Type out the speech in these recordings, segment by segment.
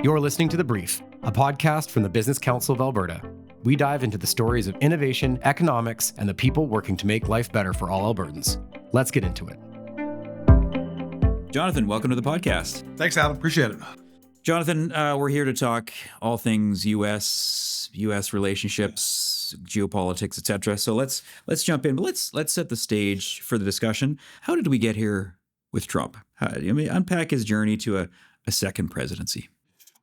You're listening to The Brief, a podcast from the Business Council of Alberta. We dive into the stories of innovation, economics, and the people working to make life better for all Albertans. Let's get into it. Jonathan, welcome to the podcast. Thanks, Adam. Appreciate it. Jonathan, we're here to talk all things U.S. relationships, geopolitics, etc. So let's jump in. But let's set the stage for the discussion. How did we get here with Trump? Unpack his journey to a second presidency.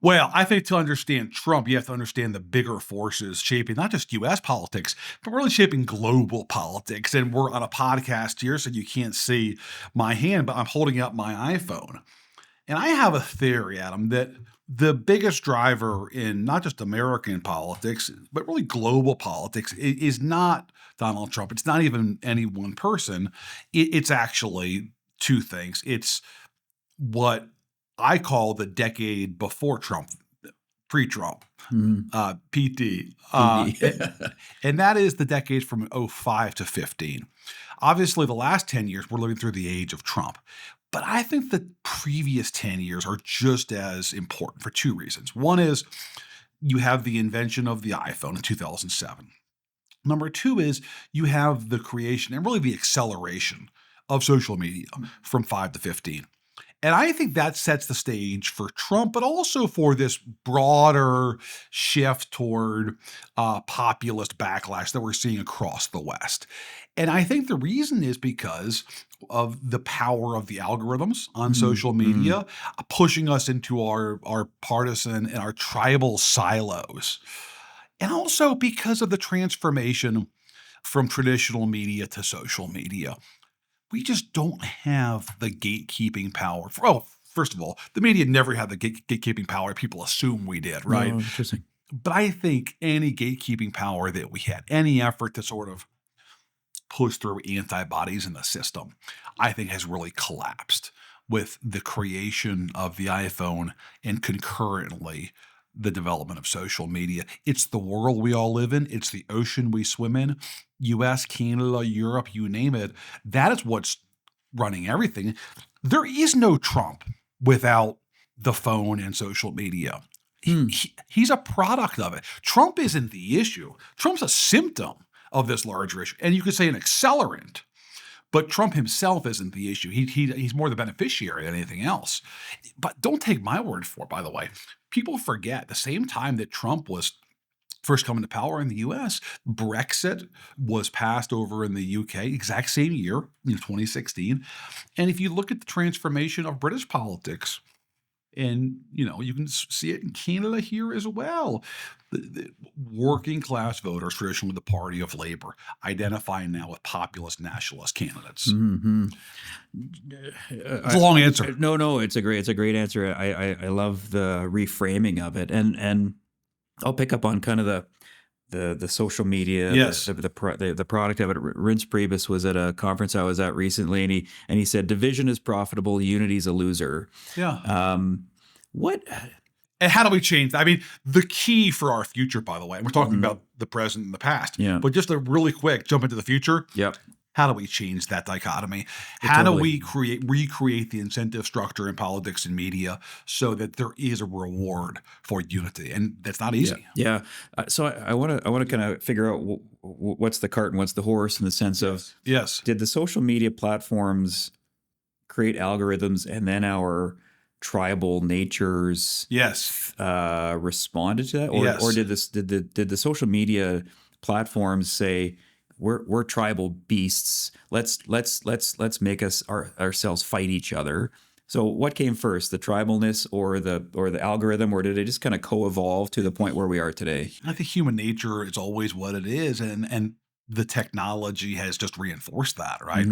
Well, I think to understand Trump, you have to understand the bigger forces shaping not just U.S. politics, but really shaping global politics. And we're on a podcast here, so you can't see my hand, but I'm holding up my iPhone. And I have a theory, Adam, that the biggest driver in not just American politics, but really global politics is not Donald Trump. It's not even any one person. It's actually two things. It's what I call the decade before Trump, pre-Trump, PT. And that is the decade from 05 to 15. Obviously, the last 10 years, we're living through the age of Trump. But I think the previous 10 years are just as important for two reasons. One is you have the invention of the iPhone in 2007. Number two is you have the creation and really the acceleration of social media from 5 to 15. And I think that sets the stage for Trump, but also for this broader shift toward populist backlash that we're seeing across the West. And I think the reason is because of the power of the algorithms on social media, pushing us into our partisan and our tribal silos. And also because of the transformation from traditional media to social media. We just don't have the gatekeeping power. First of all, the media never had the gatekeeping power. People assume we did, right? Oh, interesting. But I think any gatekeeping power that we had, any effort to sort of push through antibodies in the system, I think has really collapsed with the creation of the iPhone and concurrently the development of social media. It's the world we all live in. It's the ocean we swim in. US, Canada, Europe, you name it. That is what's running everything. There is no Trump without the phone and social media. He's a product of it. Trump isn't the issue. Trump's a symptom of this larger issue. And you could say an accelerant. But Trump himself isn't the issue. He's more the beneficiary than anything else. But don't take my word for it, by the way. People forget the same time that Trump was first coming to power in the U.S., Brexit was passed over in the U.K., exact same year, 2016. And if you look at the transformation of British politics, and, you can see it in Canada here as well. The working class voters, traditionally the party of labor, identifying now with populist nationalist candidates. It's a long answer. No, it's a great answer. I love the reframing of it, and I'll pick up on kind of the social media, yes, the product of it. Reince Priebus was at a conference I was at recently, and he said, "Division is profitable, unity is a loser." Yeah. What? And how do we change that? I mean, the key for our future, by the way, and we're talking about the present and the past, but just a really quick jump into the future. Yep. How do we change that dichotomy? How do we recreate the incentive structure in politics and media so that there is a reward for unity? And that's not easy. Yeah. So I want to kind of figure out what's the cart and what's the horse in the sense of, did the social media platforms create algorithms and then our tribal natures responded to that, or did the social media platforms say we're tribal beasts, let's make ourselves fight each other? So what came first, the tribalness or the algorithm, or did it just kind of co-evolve to the point where we are today? I think human nature is always what it is, and the technology has just reinforced that, right?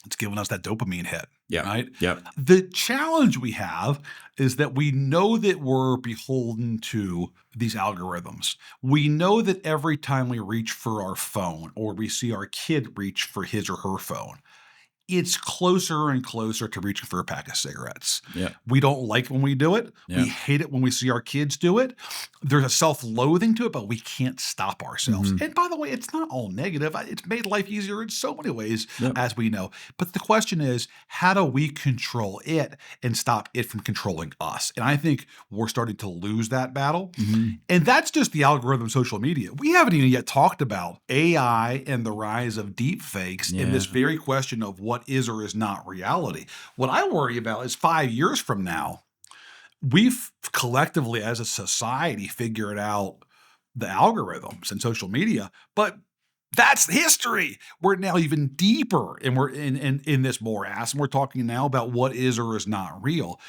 It's given us that dopamine hit, right? Yep. The challenge we have is that we know that we're beholden to these algorithms. We know that every time we reach for our phone or we see our kid reach for his or her phone, it's closer and closer to reaching for a pack of cigarettes. Yeah. We don't like when we do it. Yeah. We hate it when we see our kids do it. There's a self-loathing to it, but we can't stop ourselves. And by the way, it's not all negative. It's made life easier in so many ways, as we know. But the question is, how do we control it and stop it from controlling us? And I think we're starting to lose that battle. And that's just the algorithm of social media. We haven't even yet talked about AI and the rise of deep fakes in this very question of what is or is not reality. What I worry about is 5 years from now, we've collectively as a society figured out the algorithms and social media, but that's history. We're now even deeper and we're in this morass, and we're talking now about what is or is not real.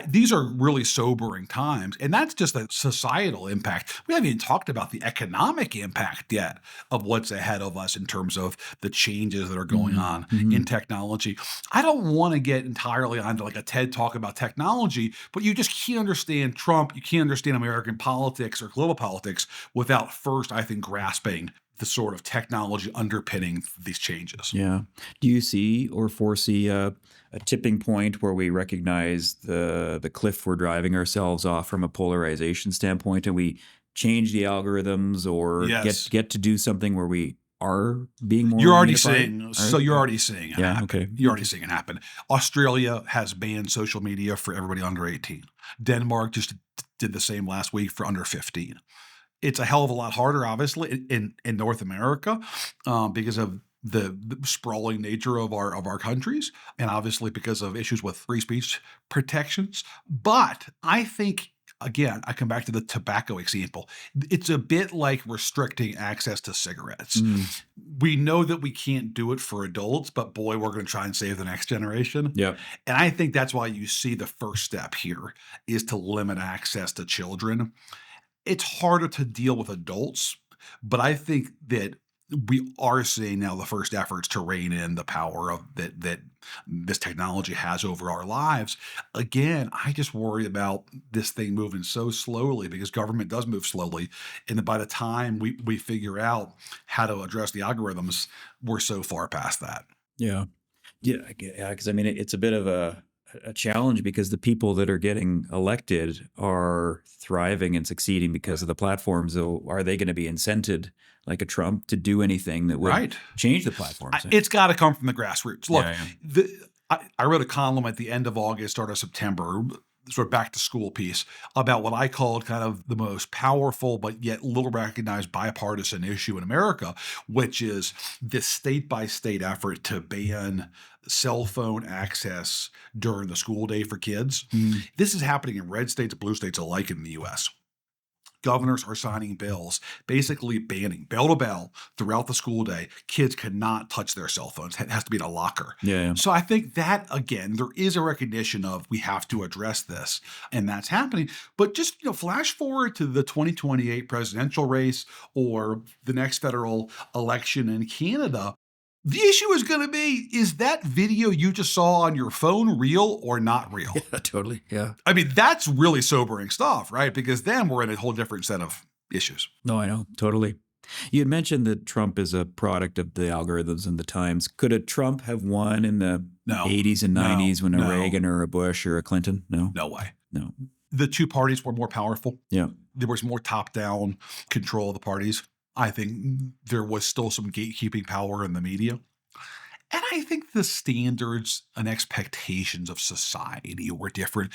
These are really sobering times, and that's just a societal impact. We haven't even talked about the economic impact yet of what's ahead of us in terms of the changes that are going on in technology. I don't want to get entirely onto like a TED talk about technology, but you just can't understand Trump, you can't understand American politics or global politics without first, I think, grasping the sort of technology underpinning these changes. Yeah. Do you see or foresee a tipping point where we recognize the cliff we're driving ourselves off from a polarization standpoint, and we change the algorithms or get to do something where we are being more You're already unified? seeing, you're already seeing it happen. Okay. You're already seeing it happen. Australia has banned social media for everybody under 18. Denmark just did the same last week for under 15. It's a hell of a lot harder, obviously, in North America because of the sprawling nature of our countries, and obviously because of issues with free speech protections. But I think, again, I come back to the tobacco example. It's a bit like restricting access to cigarettes. We know that we can't do it for adults, but boy, we're going to try and save the next generation. Yeah. And I think that's why you see the first step here is to limit access to children. It's harder to deal with adults, but I think that we are seeing now the first efforts to rein in the power of that this technology has over our lives. Again, I just worry about this thing moving so slowly because government does move slowly. And by the time we figure out how to address the algorithms, we're so far past that. Yeah. Because I mean, it's a bit of a challenge because the people that are getting elected are thriving and succeeding because of the platforms. So are they going to be incented like a Trump to do anything that would change the platforms? It's got to come from the grassroots. Look, I wrote a column at the end of August, start of September, sort of back to school piece about what I called kind of the most powerful but yet little recognized bipartisan issue in America, which is this state by state effort to ban cell phone access during the school day for kids. This is happening in red states, blue states alike in the U.S. Governors are signing bills basically banning bell to bell throughout the school day. Kids cannot touch their cell phones. It has to be in a locker. So I think that, again, there is a recognition of we have to address this, and that's happening. But just flash forward to the 2028 presidential race or the next federal election in Canada. The issue is going to be, is that video you just saw on your phone real or not real? Yeah, totally. Yeah. I mean, that's really sobering stuff, right? Because then we're in a whole different set of issues. No, I know. Totally. You had mentioned that Trump is a product of the algorithms and the times. Could a Trump have won in the 80s and 90s when a Reagan or a Bush or a Clinton? No. No way. No. The two parties were more powerful. Yeah. There was more top-down control of the parties. I think there was still some gatekeeping power in the media. And I think the standards and expectations of society were different.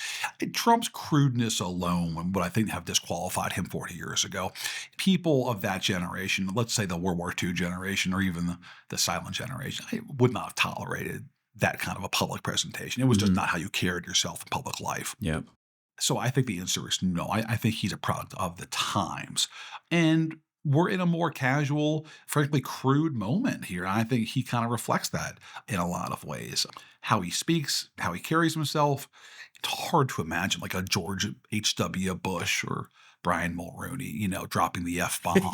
Trump's crudeness alone would, I think, have disqualified him 40 years ago. People of that generation, let's say the World War II generation or even the silent generation, would not have tolerated that kind of a public presentation. It was just not how you carried yourself in public life. Yeah. So I think the answer is no. I think he's a product of the times. And we're in a more casual, frankly, crude moment here. And I think he kind of reflects that in a lot of ways. How he speaks, how he carries himself. It's hard to imagine like a George H.W. Bush or Brian Mulroney, dropping the F-bomb.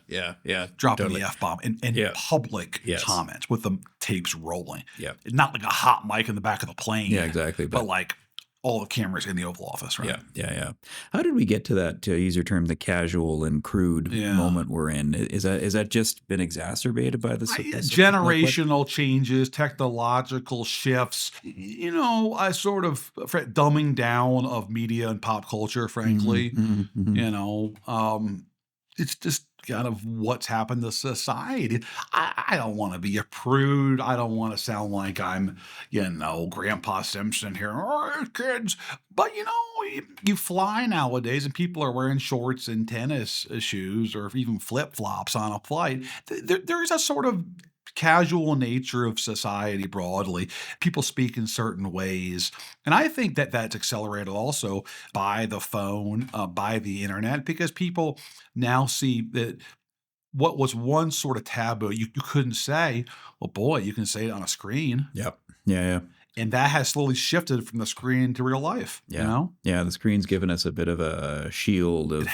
Yeah. Dropping totally. the F-bomb in public comments with the tapes rolling. Yeah. Not like a hot mic in the back of the plane. Yeah, exactly. But like all the cameras in the Oval Office, right? Yeah. How did we get to that, to use your term, the casual and crude moment we're in? Is that just been exacerbated by generational changes, technological shifts, I sort of dumbing down of media and pop culture, frankly. It's just kind of what's happened to society. I don't want to be a prude. I don't want to sound like I'm, Grandpa Simpson here. Oh, kids. But, you fly nowadays and people are wearing shorts and tennis shoes or even flip-flops on a flight. There's a sort of casual nature of society broadly. People speak in certain ways. And I think that that's accelerated also by the phone, by the internet, because people now see that what was once sort of taboo, you couldn't say, well, boy, you can say it on a screen. Yep. Yeah. And that has slowly shifted from the screen to real life. Yeah. The screen's given us a bit of a shield of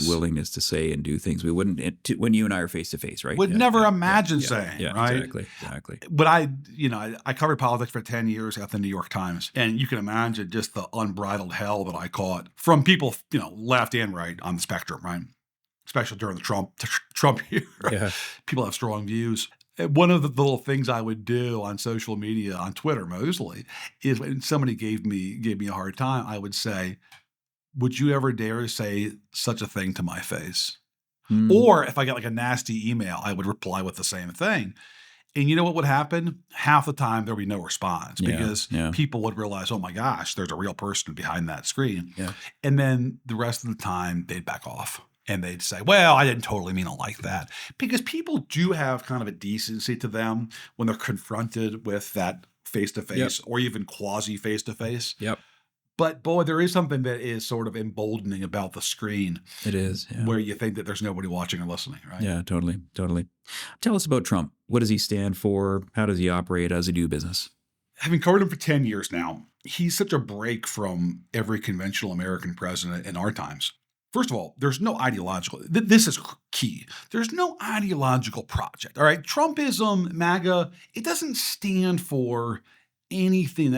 willingness to say and do things we wouldn't when you and I are face to face, right? Would never imagine saying, right? Exactly. But I covered politics for 10 years at the New York Times, and you can imagine just the unbridled hell that I caught from people, left and right on the spectrum, right? Especially during the Trump year. Yeah. People have strong views. One of the little things I would do on social media, on Twitter mostly, is when somebody gave me a hard time, I would say, would you ever dare say such a thing to my face? Or if I got like a nasty email, I would reply with the same thing. And you know what would happen? Half the time there would be no response because people would realize, oh my gosh, there's a real person behind that screen. Yeah. And then the rest of the time they'd back off. And they'd say, well, I didn't totally mean it like that. Because people do have kind of a decency to them when they're confronted with that face-to-face or even quasi-face-to-face. Yep. But boy, there is something that is sort of emboldening about the screen. It is. Yeah. Where you think that there's nobody watching or listening, right? Yeah, totally. Tell us about Trump. What does he stand for? How does he operate? How does he do business? Having covered him for 10 years now, he's such a break from every conventional American president in our times. First of all, there's no ideological, this is key. There's no ideological project, all right? Trumpism, MAGA, it doesn't stand for anything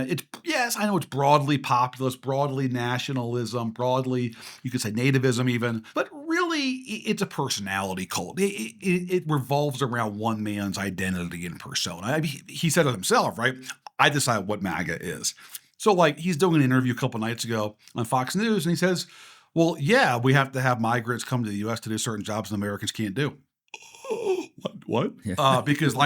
yes, I know it's broadly populist, broadly nationalism, broadly, you could say nativism even, but really it's a personality cult. It revolves around one man's identity and persona. He said it himself, right? I decide what MAGA is. So he's doing an interview a couple nights ago on Fox News and he says, well, yeah, we have to have migrants come to the U.S. to do certain jobs that Americans can't do. What? Yeah. Because a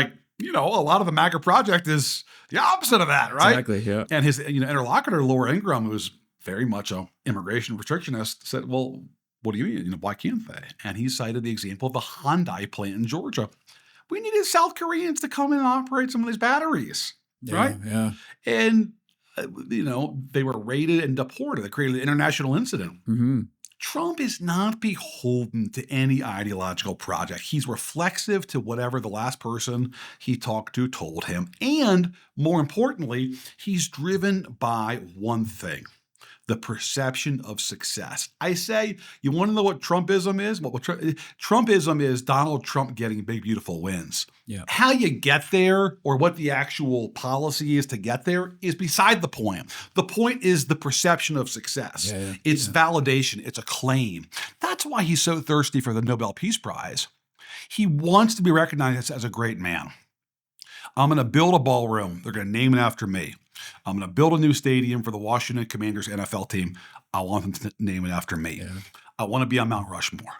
lot of the MAGA project is the opposite of that, right? Exactly, yeah. And his interlocutor, Laura Ingraham, who's very much a immigration restrictionist, said, well, what do you mean? Why can't they? And he cited the example of the Hyundai plant in Georgia. We needed South Koreans to come in and operate some of these batteries, right? Yeah. And they were raided and deported. That created an international incident. Mm-hmm. Trump is not beholden to any ideological project. He's reflexive to whatever the last person he talked to told him. And more importantly, he's driven by one thing: the perception of success. I say, you want to know what Trumpism is? Trumpism is Donald Trump getting big, beautiful wins. Yeah. How you get there or what the actual policy is to get there is beside the point. The point is the perception of success. Yeah. It's validation. It's acclaim. That's why he's so thirsty for the Nobel Peace Prize. He wants to be recognized as a great man. I'm going to build a ballroom. They're going to name it after me. I'm going to build a new stadium for the Washington Commanders NFL team. I want them to name it after me. Yeah. I want to be on Mount Rushmore.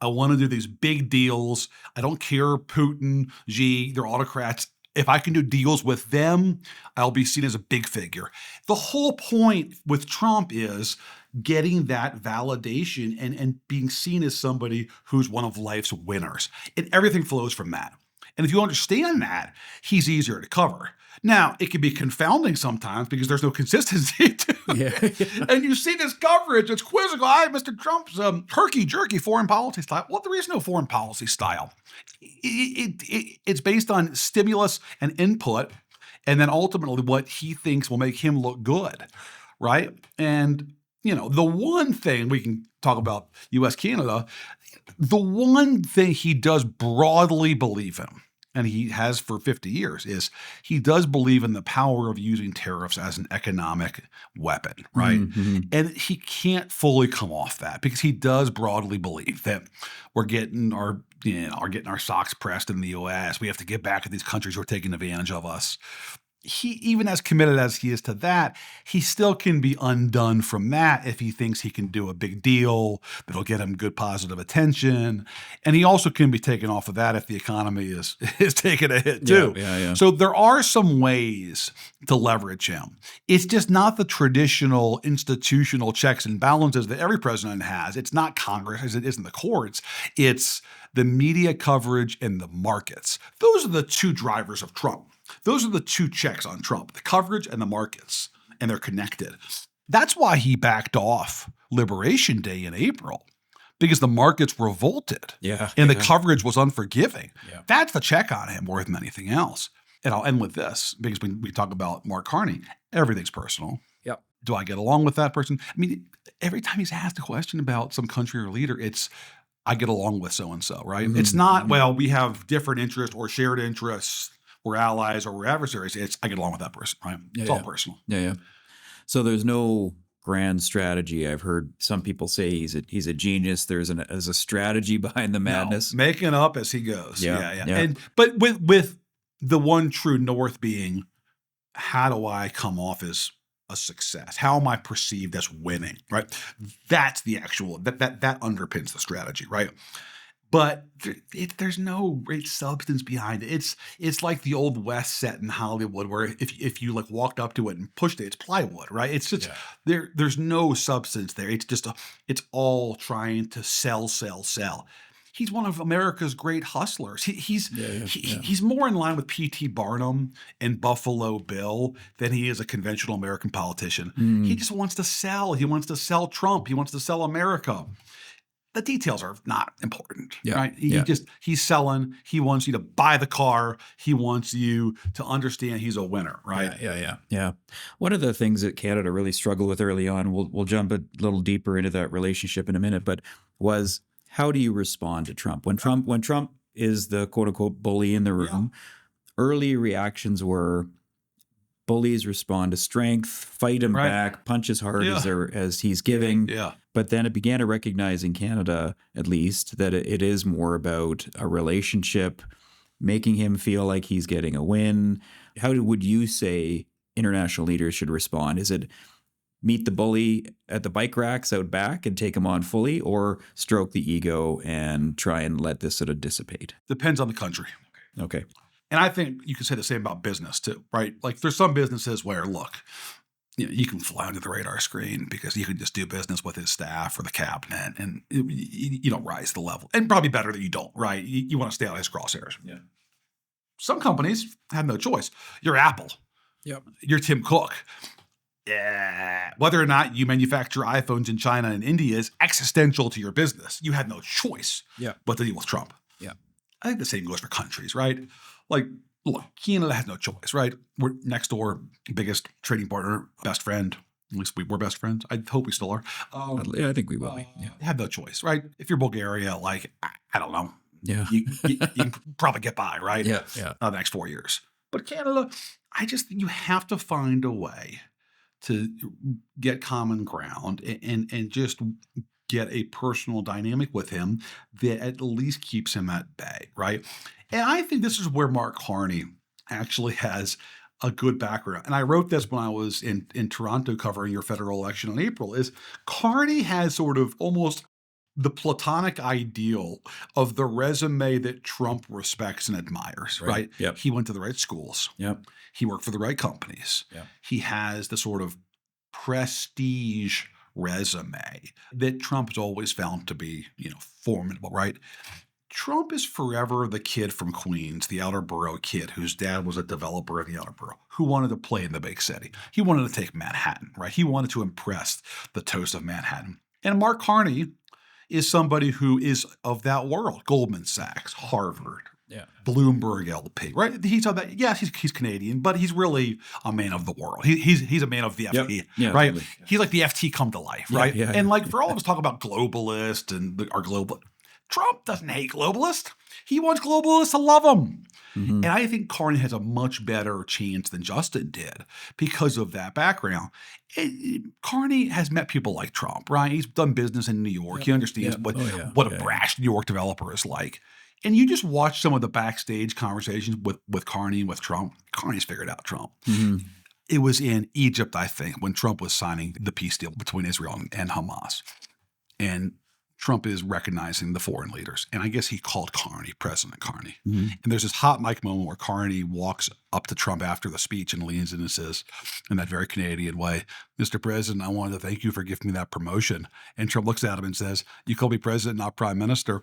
I want to do these big deals. I don't care Putin, Xi, they're autocrats. If I can do deals with them, I'll be seen as a big figure. The whole point with Trump is getting that validation and being seen as somebody who's one of life's winners. And everything flows from that. And if you understand that, he's easier to cover. Now, it can be confounding sometimes because there's no consistency to it. Yeah. And you see this coverage, it's quizzical. Mr. Trump's herky-jerky foreign policy style. Well, there is no foreign policy style. It's based on stimulus and input, and then ultimately what he thinks will make him look good, right? And, the one thing we can talk about U.S., Canada, the one thing he does broadly believe in and he has for 50 years, is he does believe in the power of using tariffs as an economic weapon, right? Mm-hmm. And he can't fully come off that because he does broadly believe that we're getting our socks pressed in the U.S. We have to get back at these countries who are taking advantage of us. He, even as committed as he is to that, he still can be undone from that if he thinks he can do a big deal that'll get him good positive attention. And he also can be taken off of that if the economy is taking a hit too. Yeah. So there are some ways to leverage him. It's just not the traditional institutional checks and balances that every president has. It's not Congress as it isn't the courts. It's the media coverage and the markets. Those are the two drivers of Trump. Those are the two checks on Trump, the coverage and the markets, and they're connected. That's why he backed off Liberation Day in April, because the markets revolted and the coverage was unforgiving. Yeah. That's the check on him more than anything else. And I'll end with this, because when we talk about Mark Carney, everything's personal. Yep. Do I get along with that person? I mean, every time he's asked a question about some country or leader, it's, I get along with so-and-so, right? Mm-hmm. It's not, well, we have different interests or shared interests. We're allies or we're adversaries. It's, I get along with that person, right? It's all personal. Yeah. So there's no grand strategy. I've heard some people say he's a genius. There's a strategy behind the madness. No, making up as he goes. Yeah. But with the one true north being, how do I come off as a success? How am I perceived as winning, right? That's the actual, that underpins the strategy, right? But there's no great substance behind it. It's like the old West set in Hollywood, where if you like walked up to it and pushed it, it's plywood, right? It's just there's no substance there. It's just it's all trying to sell. He's one of America's great hustlers. He's more in line with P.T. Barnum and Buffalo Bill than he is a conventional American politician. He just wants to sell. He wants to sell Trump. He wants to sell America. The details are not important, right? He's selling. He wants you to buy the car. He wants you to understand he's a winner, right? Yeah. One of the things that Canada really struggled with early on, we'll jump a little deeper into that relationship in a minute, but was how do you respond to Trump? When Trump is the quote unquote bully in the room, early reactions were bullies respond to strength, fight him back, punch as hard as he's giving. Yeah. But then it began to recognize in Canada, at least, that it is more about a relationship, making him feel like he's getting a win. How would you say international leaders should respond? Is it meet the bully at the bike racks out back and take him on fully, or stroke the ego and try and let this sort of dissipate? Depends on the country. Okay. And I think you can say the same about business too, right? Like there's some businesses where, look, you can fly under the radar screen because you can just do business with his staff or the cabinet, and you don't rise the level. And probably better that you don't, right? You want to stay out of his crosshairs. Yeah. Some companies have no choice. You're Apple. Yep. You're Tim Cook. Yeah. Whether or not you manufacture iPhones in China and India is existential to your business. You have no choice but to deal with Trump. Yeah. I think the same goes for countries, right? Like, look, Canada has no choice, right? We're next door, biggest trading partner, best friend. At least we were best friends. I hope we still are. I think we will be. Yeah. Have no choice, right? If you're Bulgaria, like, I don't know. Yeah. You can probably get by, right? Yeah. The next 4 years. But Canada, I just think you have to find a way to get common ground and just get a personal dynamic with him that at least keeps him at bay, right? And I think this is where Mark Carney actually has a good background. And I wrote this when I was in Toronto covering your federal election in April, is Carney has sort of almost the platonic ideal of the resume that Trump respects and admires, right? Yep. He went to the right schools. Yep. He worked for the right companies. Yep. He has the sort of prestige resume that Trump has always found to be, formidable, right? Trump is forever the kid from Queens, the outer borough kid whose dad was a developer in the outer borough, who wanted to play in the big city. He wanted to take Manhattan, right? He wanted to impress the toast of Manhattan. And Mark Carney is somebody who is of that world. Goldman Sachs, Harvard, Bloomberg LP, right? He's of that. Yes, he's Canadian, but he's really a man of the world. He's a man of the FT, right? Totally. He's like the FT come to life, right? And like for all of us talk about globalist and our global, Trump doesn't hate globalists. He wants globalists to love him. Mm-hmm. And I think Carney has a much better chance than Justin did because of that background. Carney has met people like Trump, right? He's done business in New York. He understands what a brash New York developer is like. And you just watch some of the backstage conversations with Carney and with Trump. Carney's figured out Trump. Mm-hmm. It was in Egypt, I think, when Trump was signing the peace deal between Israel and Hamas. And Trump is recognizing the foreign leaders. And I guess he called Carney President Carney. Mm-hmm. And there's this hot mic moment where Carney walks up to Trump after the speech and leans in and says, in that very Canadian way, Mr. President, I wanted to thank you for giving me that promotion. And Trump looks at him and says, you call me president, not prime minister.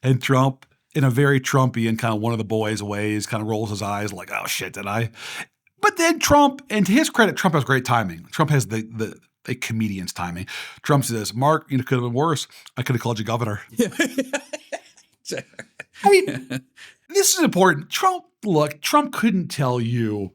And Trump, in a very Trumpian kind of one of the boys ways, kind of rolls his eyes like, oh shit, did I? But then Trump, and to his credit, Trump has great timing. Trump has a comedian's timing. Trump says, Mark, it could have been worse. I could have called you governor. I mean, this is important. Trump couldn't tell you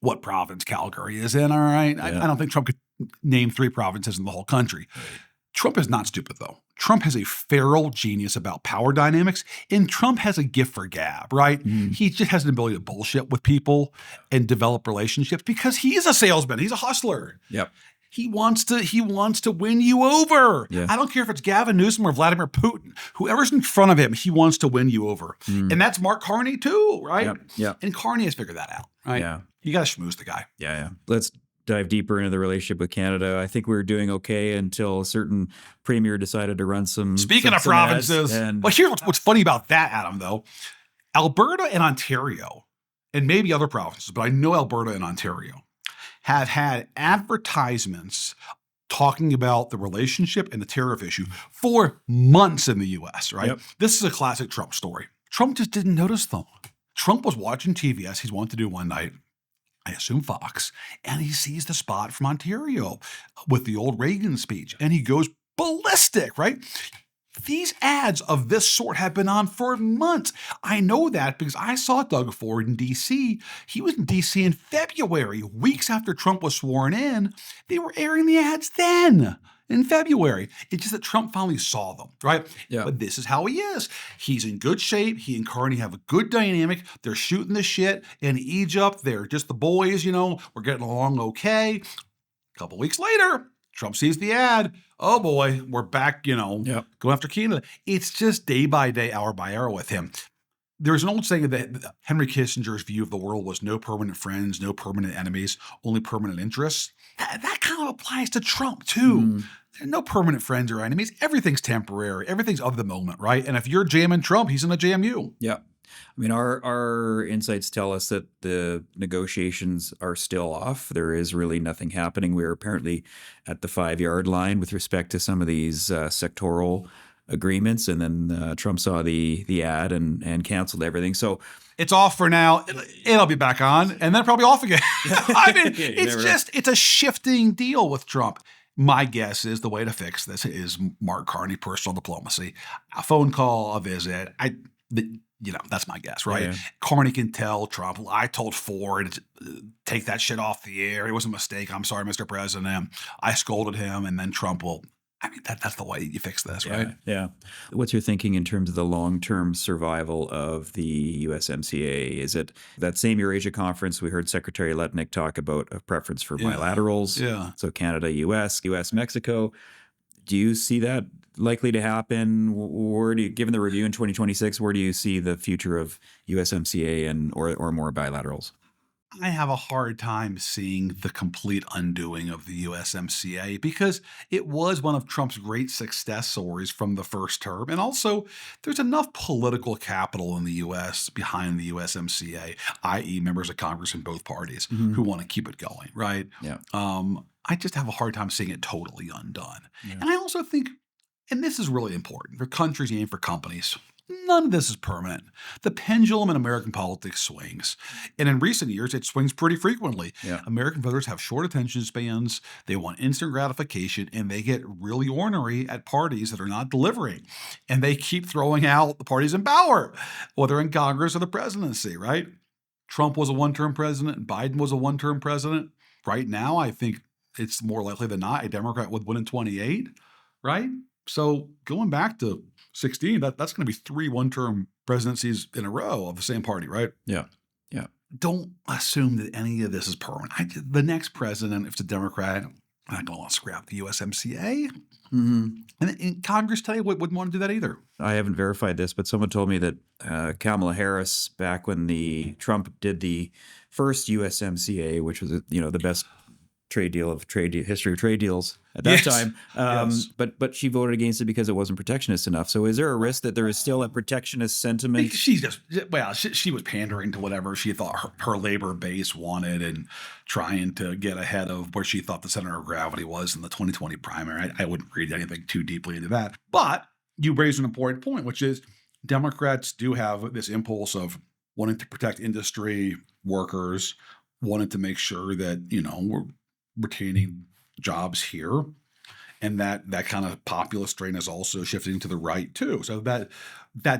what province Calgary is in, all right? Yeah. I don't think Trump could name 3 provinces in the whole country. Right. Trump is not stupid, though. Trump has a feral genius about power dynamics, and Trump has a gift for gab, right? Mm. He just has an ability to bullshit with people and develop relationships because he is a salesman. He's a hustler. Yep. He wants to win you over. Yeah. I don't care if it's Gavin Newsom or Vladimir Putin. Whoever's in front of him, he wants to win you over. Mm. And that's Mark Carney too, right? Yep. Yep. And Carney has figured that out, right? Yeah. You got to schmooze the guy. Yeah. Let's dive deeper into the relationship with Canada. I think we were doing okay until a certain premier decided to run some. Speaking of provinces, well, here's what's funny about that, Adam, though. Alberta and Ontario, and maybe other provinces, but I know Alberta and Ontario have had advertisements talking about the relationship and the tariff issue for months in the U.S., right? Yep. This is a classic Trump story. Trump just didn't notice them. Trump was watching TV, as he's wanted to do one night, I assume Fox, and he sees the spot from Ontario with the old Reagan speech, and he goes ballistic, right? These ads of this sort have been on for months. I know that because I saw Doug Ford in D.C. He was in D.C. in February, weeks after Trump was sworn in. They were airing the ads then. In February. It's just that Trump finally saw them, right? Yeah. But this is how he is. He's in good shape. He and Carney have a good dynamic. They're shooting the shit in Egypt. They're just the boys, we're getting along okay. A couple weeks later, Trump sees the ad. Oh boy, we're back, going after Canada. It's just day by day, hour by hour with him. There's an old saying that Henry Kissinger's view of the world was no permanent friends, no permanent enemies, only permanent interests. That kind of applies to Trump, too. Mm. There are no permanent friends or enemies. Everything's temporary. Everything's of the moment, right? And if you're jamming Trump, he's going to jam you. Yeah. I mean, our insights tell us that the negotiations are still off. There is really nothing happening. We're apparently at the 5-yard line with respect to some of these sectoral agreements, and then Trump saw the ad and canceled everything. So it's off for now. It'll be back on, and then probably off again. I mean, it's a shifting deal with Trump. My guess is the way to fix this is Mark Carney, personal diplomacy, a phone call, a visit. That's my guess, right? Yeah. Carney can tell Trump, I told Ford, take that shit off the air. It was a mistake. I'm sorry, Mr. President. I scolded him, and then Trump will. I mean, that's the way you fix this, right? Yeah. What's your thinking in terms of the long-term survival of the USMCA? Is it that same Eurasia conference we heard Secretary Letnick talk about a preference for bilaterals? Yeah. So Canada, US, Mexico. Do you see that likely to happen? Given the review in 2026, where do you see the future of USMCA or more bilaterals? I have a hard time seeing the complete undoing of the USMCA because it was one of Trump's great success stories from the first term. And also, there's enough political capital in the U.S. behind the USMCA, i.e. members of Congress in both parties who want to keep it going, right? Yeah. I just have a hard time seeing it totally undone. Yeah. And I also think, and this is really important for countries and for companies, none of this is permanent. The pendulum in American politics swings. And in recent years, it swings pretty frequently. Yeah. American voters have short attention spans. They want instant gratification, and they get really ornery at parties that are not delivering. And they keep throwing out the parties in power, whether in Congress or the presidency, right? Trump was a one-term president. Biden was a one-term president. Right now, I think it's more likely than not a Democrat would win in 28, right? So going back to 16, that's going to be 3 one-term presidencies in a row of the same party, right? Yeah. Yeah. Don't assume that any of this is permanent. The next president, if it's a Democrat, I'm not going to want to scrap the USMCA. Mm-hmm. And Congress today wouldn't want to do that either. I haven't verified this, but someone told me that Kamala Harris, back when Trump did the first USMCA, which was the best history of trade deals at that time. Yes. But she voted against it because it wasn't protectionist enough. So is there a risk that there is still a protectionist sentiment? She was pandering to whatever she thought her labor base wanted and trying to get ahead of where she thought the center of gravity was in the 2020 primary. I wouldn't read anything too deeply into that. But you raise an important point, which is Democrats do have this impulse of wanting to protect industry, workers, wanting to make sure that, we're retaining jobs here. And that kind of populist strain is also shifting to the right too. So that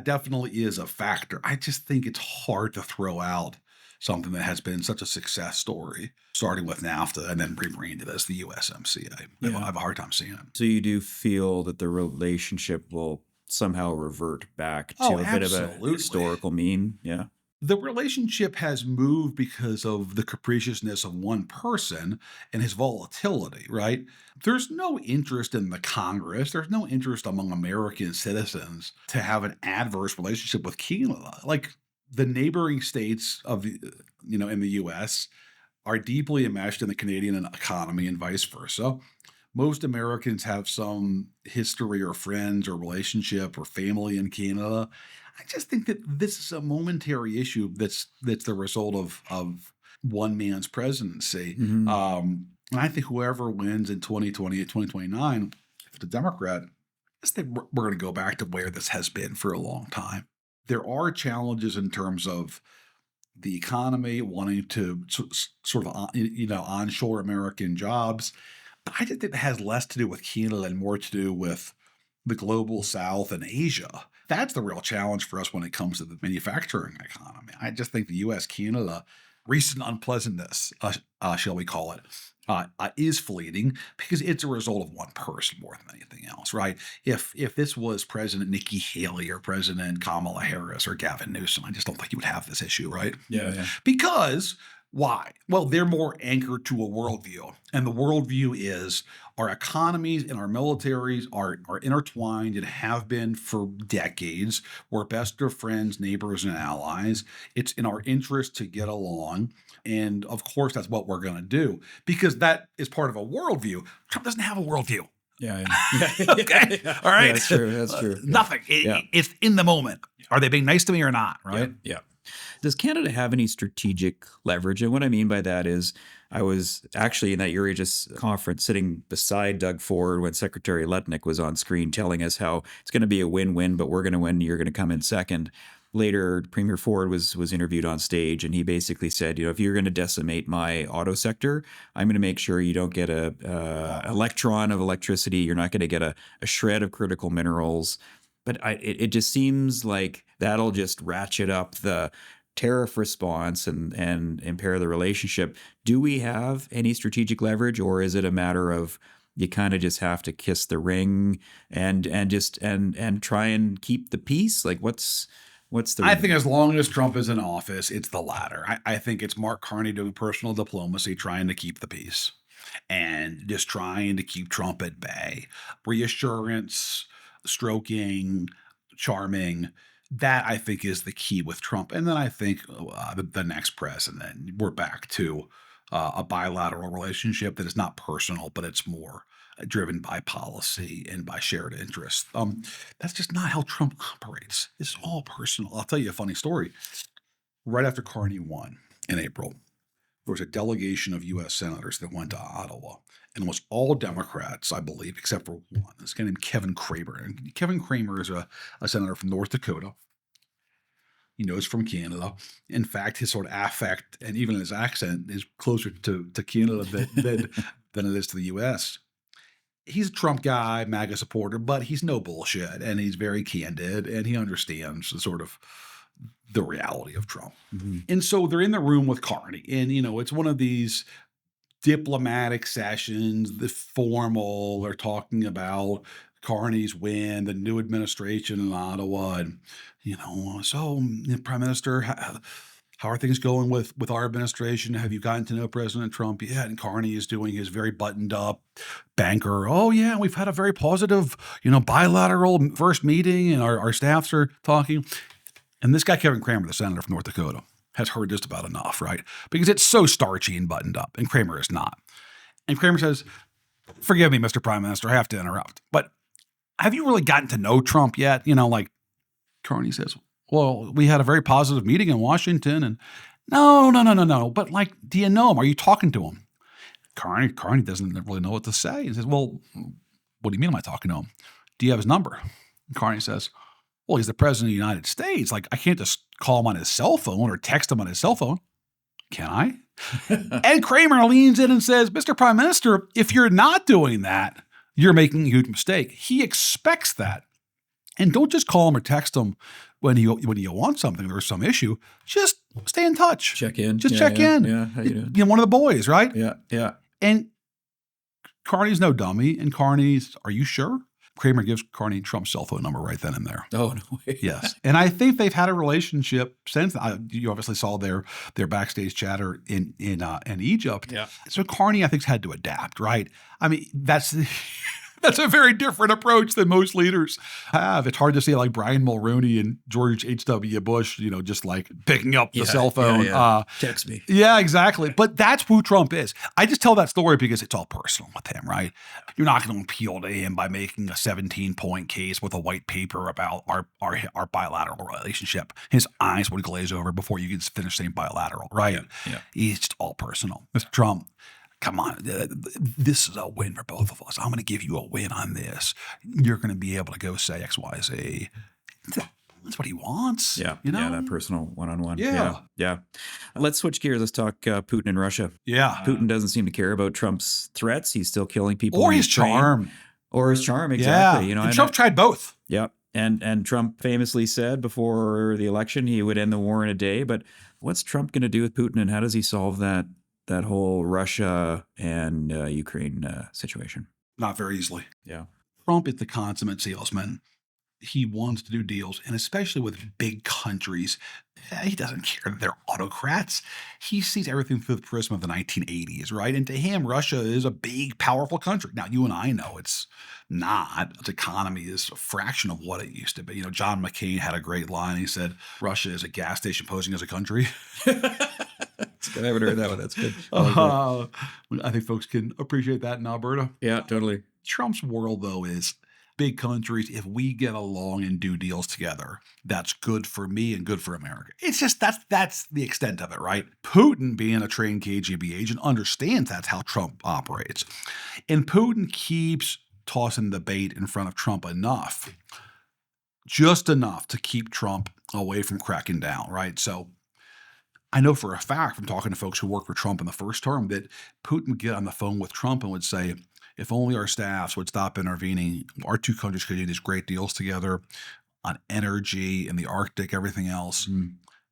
definitely is a factor. I just think it's hard to throw out something that has been such a success story, starting with NAFTA and then bringing to this, the USMCA. I have a hard time seeing it. So you do feel that the relationship will somehow revert back to a bit of a historical mean? Yeah. The relationship has moved because of the capriciousness of one person and his volatility, right? There's no interest in the Congress. There's no interest among American citizens to have an adverse relationship with Canada. Like the neighboring states of the, in the U.S. are deeply enmeshed in the Canadian economy and vice versa. Most Americans have some history or friends or relationship or family in Canada. I just think that this is a momentary issue that's the result of one man's presidency. Mm-hmm. And I think whoever wins in 2020 and 2029, if it's a Democrat, I think we're going to go back to where this has been for a long time. There are challenges in terms of the economy, wanting to sort of, onshore American jobs. But I just think it has less to do with Canada and more to do with the global South and Asia. That's the real challenge for us when it comes to the manufacturing economy. I just think the U.S.-Canada recent unpleasantness, shall we call it, is fleeting because it's a result of one person more than anything else, right? If this was President Nikki Haley or President Kamala Harris or Gavin Newsom, I just don't think you would have this issue, right? Yeah. Because why? Well, they're more anchored to a worldview. And the worldview is our economies and our militaries are intertwined and have been for decades. We're best of friends, neighbors, and allies. It's in our interest to get along. And of course, that's what we're going to do because that is part of a worldview. Trump doesn't have a worldview. Yeah. Okay. All right. That's true. Nothing. It's in the moment. Are they being nice to me or not? Right. Yeah. Does Canada have any strategic leverage? And what I mean by that is I was actually in that Euraegis conference sitting beside Doug Ford when Secretary Letnick was on screen telling us how it's going to be a win-win, but we're going to win, you're going to come in second. Later, Premier Ford was interviewed on stage, and he basically said, if you're going to decimate my auto sector, I'm going to make sure you don't get a electron of electricity. You're not going to get a shred of critical minerals. But it just seems like that'll just ratchet up the tariff response and impair the relationship. Do we have any strategic leverage, or is it a matter of you kind of just have to kiss the ring and try and keep the peace? Like what's the? I think as long as Trump is in office, it's the latter. I think it's Mark Carney doing personal diplomacy, trying to keep the peace and just trying to keep Trump at bay. Reassurance, stroking, charming. That I think is the key with Trump. And then I think the next president, we're back to a bilateral relationship that is not personal, but it's more driven by policy and by shared interests. That's just not how Trump operates. It's all personal. I'll tell you a funny story. Right after Carney won in April, there was a delegation of U.S. senators that went to Ottawa, and it was all Democrats, I believe, except for one. This guy named Kevin Cramer. And Kevin Cramer is a senator from North Dakota. He knows from Canada. In fact, his sort of affect and even his accent is closer to Canada than it is to the U.S. He's a Trump guy, MAGA supporter, but he's no bullshit, and he's very candid, and he understands the reality of Trump. Mm-hmm. And so they're in the room with Carney, and it's one of these diplomatic sessions, the formal. They're talking about Carney's win, the new administration in Ottawa, and, so, Prime Minister, how are things going with our administration? Have you gotten to know President Trump yet? And Carney is doing his very buttoned up banker. Oh, yeah, we've had a very positive, bilateral first meeting, and our staffs are talking. And this guy, Kevin Cramer, the senator from North Dakota, has heard just about enough, right? Because it's so starchy and buttoned up, and Cramer is not. And Cramer says, forgive me, Mr. Prime Minister, I have to interrupt, but have you really gotten to know Trump yet? Carney says, well, we had a very positive meeting in Washington, and no. But do you know him? Are you talking to him? Carney doesn't really know what to say. He says, well, what do you mean am I talking to him? Do you have his number? And Carney says, well, he's the president of the United States. I can't just call him on his cell phone or text him on his cell phone. Can I? And Cramer leans in and says, Mr. Prime Minister, if you're not doing that, you're making a huge mistake. He expects that. And don't just call him or text him when you want something or some issue. Just stay in touch. Check in. Just check in. Yeah. How you doing? One of the boys, right? Yeah. And Carney's no dummy. And Carney's, are you sure? Cramer gives Carney Trump's cell phone number right then and there. Oh, no way. Yes. And I think they've had a relationship since. You obviously saw their backstage chatter in Egypt. Yeah. So Carney, I think, has had to adapt, right? I mean, that's a very different approach than most leaders have. It's hard to see Brian Mulroney and George H.W. Bush, just picking up the cell phone. Yeah. Text me. Yeah, exactly. But that's who Trump is. I just tell that story because it's all personal with him, right? You're not going to appeal to him by making a 17-point case with a white paper about our bilateral relationship. His eyes would glaze over before you could finish saying bilateral, right? Yeah. It's just all personal. Mr. Trump, come on, this is a win for both of us. I'm going to give you a win on this. You're going to be able to go say X, Y, Z. That's what he wants. Yeah. Yeah, that personal one-on-one. Yeah. Let's switch gears. Let's talk Putin and Russia. Yeah. Putin doesn't seem to care about Trump's threats. He's still killing people. Or his charm. Exactly. And Trump tried both. Yeah. And Trump famously said before the election he would end the war in a day. But what's Trump going to do with Putin, and how does he solve that whole Russia and Ukraine situation? Not very easily. Yeah. Trump is the consummate salesman. He wants to do deals, and especially with big countries. He doesn't care that they're autocrats. He sees everything through the prism of the 1980s, right? And to him, Russia is a big, powerful country. Now, you and I know it's not. Its economy is a fraction of what it used to be. John McCain had a great line. He said, Russia is a gas station posing as a country. I haven't heard that one. That's good. I think folks can appreciate that in Alberta. Yeah, totally. Trump's world, though, is big countries. If we get along and do deals together, that's good for me and good for America. It's just that's the extent of it, right? Putin, being a trained KGB agent, understands that's how Trump operates. And Putin keeps tossing the bait in front of Trump just enough to keep Trump away from cracking down, right? So I know for a fact from talking to folks who worked for Trump in the first term that Putin would get on the phone with Trump and would say, if only our staffs would stop intervening, our two countries could do these great deals together on energy and the Arctic, everything else.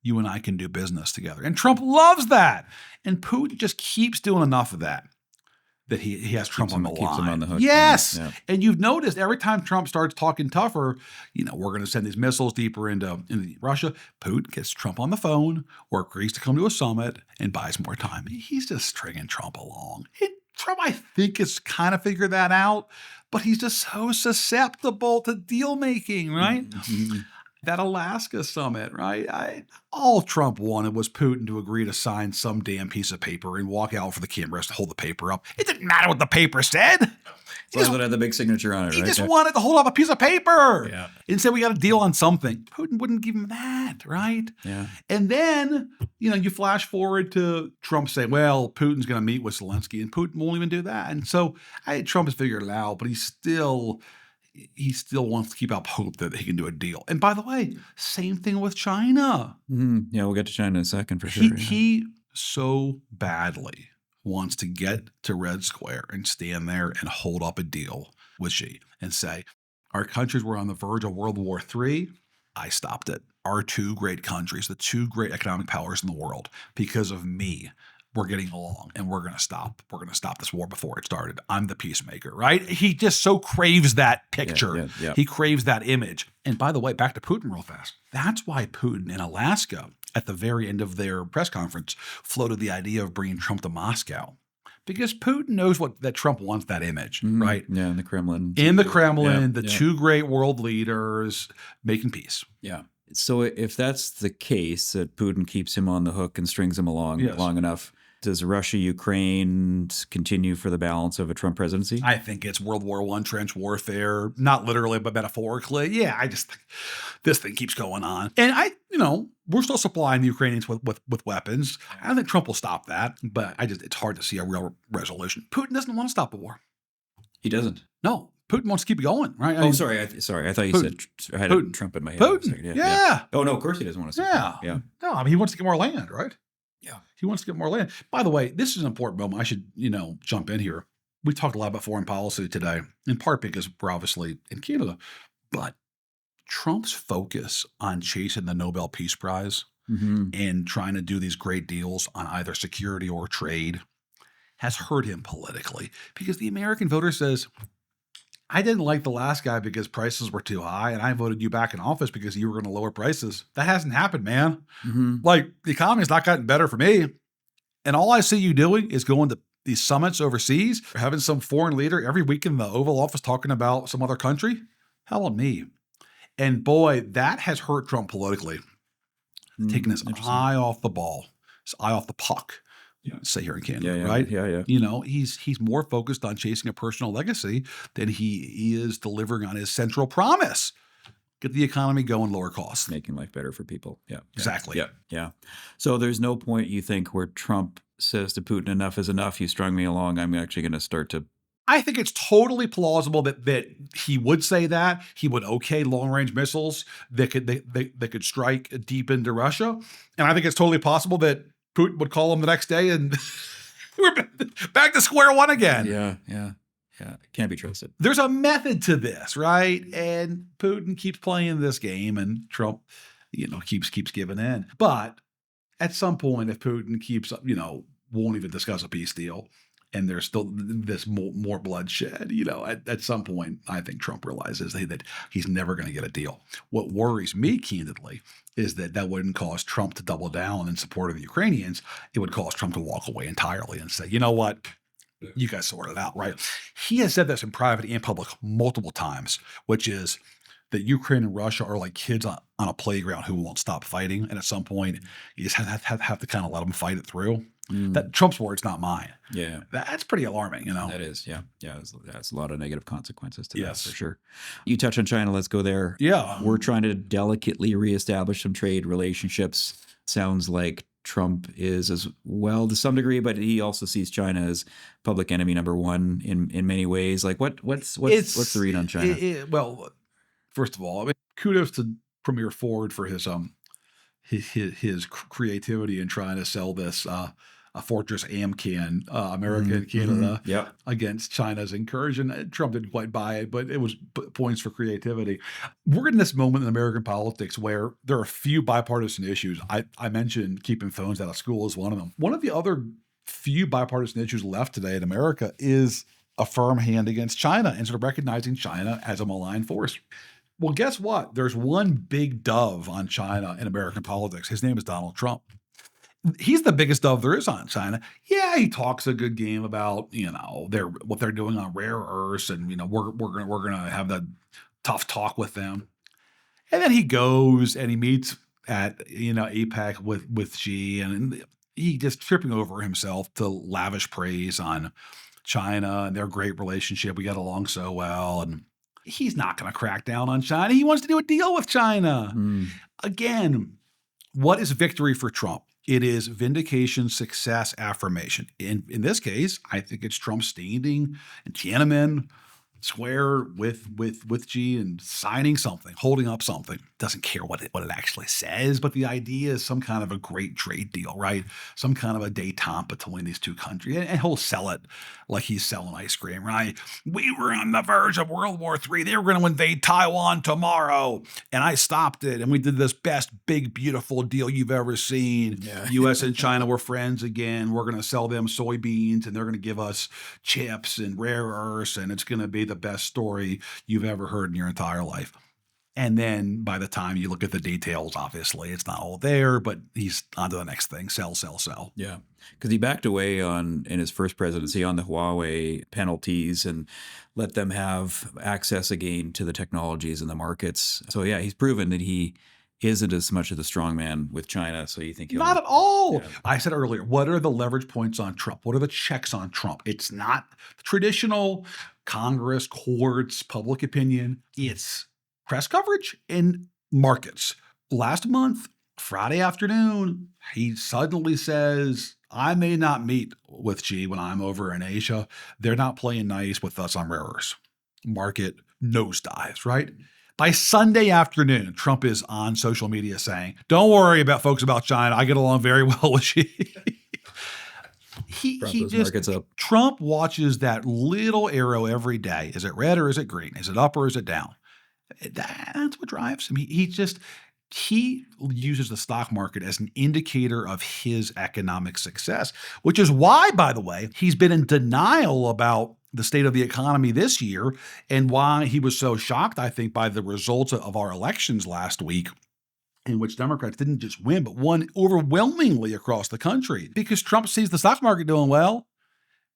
You and I can do business together. And Trump loves that. And Putin just keeps doing enough of that he has Trump on the line. Keeps him on the hook. Yes. Yeah. And you've noticed every time Trump starts talking tougher, we're going to send these missiles deeper into Russia. Putin gets Trump on the phone or agrees to come to a summit and buys more time. He's just stringing Trump along. Trump, I think, has kind of figured that out, but he's just so susceptible to deal making, right? Mm-hmm. That Alaska summit, right? All Trump wanted was Putin to agree to sign some damn piece of paper and walk out for the cameras to hold the paper up. It didn't matter what the paper said. As long as it had the big signature on it, right? He just wanted to hold up a piece of paper. Yeah. And said we got a deal on something. Putin wouldn't give him that, right? Yeah. And then, you flash forward to Trump saying, well, Putin's going to meet with Zelensky, and Putin won't even do that. And so Trump has figured it out, but he still wants to keep up hope that he can do a deal. And by the way, same thing with China. Mm-hmm. Yeah, we'll get to China in a second for sure. He so badly wants to get to Red Square and stand there and hold up a deal with Xi and say, our countries were on the verge of World War III. I stopped it. Our two great countries, the two great economic powers in the world, because of me, we're getting along and we're going to stop this war before it started. I'm the peacemaker, right? He just so craves that picture. He craves that image. And by the way, back to Putin real fast. That's why Putin in Alaska at the very end of their press conference floated the idea of bringing Trump to Moscow. Because Putin knows that Trump wants that image, right? Yeah, in the Kremlin. In the Kremlin, two great world leaders making peace. Yeah. So if that's the case, that Putin keeps him on the hook and strings him along long enough, does Russia-Ukraine continue for the balance of a Trump presidency? I think it's World War I trench warfare, not literally, but metaphorically. Yeah, I just think this thing keeps going on. And we're still supplying the Ukrainians with weapons. I think Trump will stop that, but it's hard to see a real resolution. Putin doesn't want to stop the war. He doesn't? No. Putin wants to keep it going, right? Sorry. I thought you said I had Trump in my head. Putin. Yeah. Oh, no, of course he doesn't want to stop. Yeah. No, he wants to get more land, right? Yeah. He wants to get more land. By the way, this is an important moment. I should, jump in here. We talked a lot about foreign policy today, in part because we're obviously in Canada, but Trump's focus on chasing the Nobel Peace Prize and trying to do these great deals on either security or trade has hurt him politically because the American voter says, I didn't like the last guy because prices were too high, and I voted you back in office because you were going to lower prices. That hasn't happened, man. Like, the economy's not gotten better for me. And all I see you doing is going to these summits overseas, or having some foreign leader every week in the Oval Office talking about some other country. How about me? And boy, that has hurt Trump politically. Taking his eye off the ball, his eye off the puck. Say here in Canada, right? Yeah. He's more focused on chasing a personal legacy than he is delivering on his central promise. Get the economy going, lower costs. Making life better for people. Yeah. Exactly. Yeah. So there's no point, you think, where Trump says to Putin, enough is enough. You strung me along. I'm actually going to start to... I think it's totally plausible that he would say that. He would okay long-range missiles that could strike deep into Russia. And I think it's totally possible that Putin would call him the next day and we're back to square one again. Yeah. Can't be trusted. There's a method to this, right? And Putin keeps playing this game and Trump, keeps giving in. But at some point, if Putin keeps, won't even discuss a peace deal and there's still this more bloodshed, at some point, I think Trump realizes that he's never going to get a deal. What worries me, candidly, is that wouldn't cause Trump to double down in support of the Ukrainians. It would cause Trump to walk away entirely and say, you know what? You guys sort it out, right? He has said this in private and public multiple times, which is that Ukraine and Russia are like kids on a playground who won't stop fighting. And at some point, you just have to kind of let them fight it through. That Trump's words, not mine. Yeah. That's pretty alarming, That is, yeah. That's a lot of negative consequences to that, for sure. You touch on China. Let's go there. Yeah. We're trying to delicately reestablish some trade relationships. Sounds like Trump is as well to some degree, but he also sees China as public enemy number one in many ways. Like what's the read on China? Well, first of all, kudos to Premier Ford for his creativity in trying to sell this a Fortress Amcan, America and Canada against China's incursion. Trump didn't quite buy it, but it was points for creativity. We're in this moment in American politics where there are a few bipartisan issues. I mentioned keeping phones out of school is one of them. One of the other few bipartisan issues left today in America is a firm hand against China and sort of recognizing China as a malign force. Well, guess what? There's one big dove on China in American politics. His name is Donald Trump. He's the biggest dove there is on China. Yeah, he talks a good game about, what they're doing on rare earths and, we're going to have that tough talk with them. And then he goes and he meets at, APEC with Xi, and he just tripping over himself to lavish praise on China and their great relationship. We got along so well. And he's not going to crack down on China. He wants to do a deal with China. Again, what is victory for Trump? It is vindication, success, affirmation. In this case, I think it's Trump standing in Tiananmen swear with Xi and signing something, holding up something. Doesn't care what it actually says, but the idea is some kind of a great trade deal, right? Some kind of a détente between these two countries. And he'll sell it like he's selling ice cream, right? We were on the verge of World War III. They were going to invade Taiwan tomorrow. And I stopped it. And we did this best, big, beautiful deal you've ever seen. Yeah. U.S. and China were friends again. We're going to sell them soybeans and they're going to give us chips and rare earths. And it's going to be the best story you've ever heard in your entire life. And then by the time you look at the details, obviously it's not all there, but he's on to the next thing. Sell, sell, sell. Yeah. Because he backed away in his first presidency on the Huawei penalties and let them have access again to the technologies and the markets. So yeah, he's proven that he isn't as much of the strongman with China. So you think he'll... Not at all. Yeah. I said earlier, what are the leverage points on Trump? What are the checks on Trump? It's not traditional Congress, courts, public opinion. It's press coverage and markets. Last month, Friday afternoon, he suddenly says, I may not meet with Xi when I'm over in Asia. They're not playing nice with us on rare earths. Market nosedives, right? By Sunday afternoon, Trump is on social media saying, don't worry about folks about China. I get along very well with Xi. Trump watches that little arrow every day. Is it red or is it green? Is it up or is it down? That's what drives him. He uses the stock market as an indicator of his economic success, which is why, by the way, he's been in denial about the state of the economy this year and why he was so shocked, I think, by the results of our elections last week, in which Democrats didn't just win, but won overwhelmingly across the country because Trump sees the stock market doing well.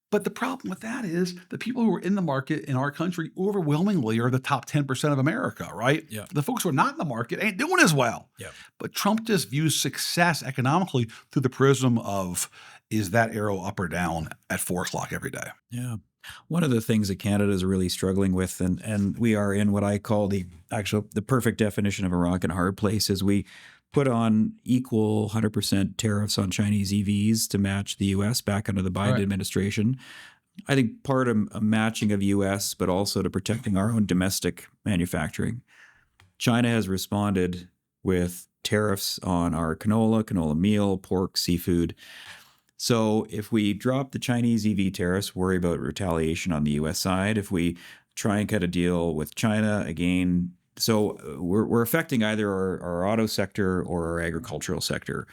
But the problem with that is the people who are in the market in our country overwhelmingly are the top 10% of America, right? Yeah. The folks who are not in the market ain't doing as well. Yeah. But Trump just views success economically through the prism of, is that arrow up or down at 4 o'clock every day? Yeah. One of the things that Canada is really struggling with, and we are in what I call the perfect definition of a rock and a hard place, is we put on equal 100% tariffs on Chinese EVs to match the U.S. back under the Biden administration. I think part of a matching of U.S., but also to protecting our own domestic manufacturing. China has responded with tariffs on our canola meal, pork, seafood. So if we drop the Chinese EV tariffs, worry about retaliation on the U.S. side. If we try and cut a deal with China, again, so we're affecting either our auto sector or our agricultural sector.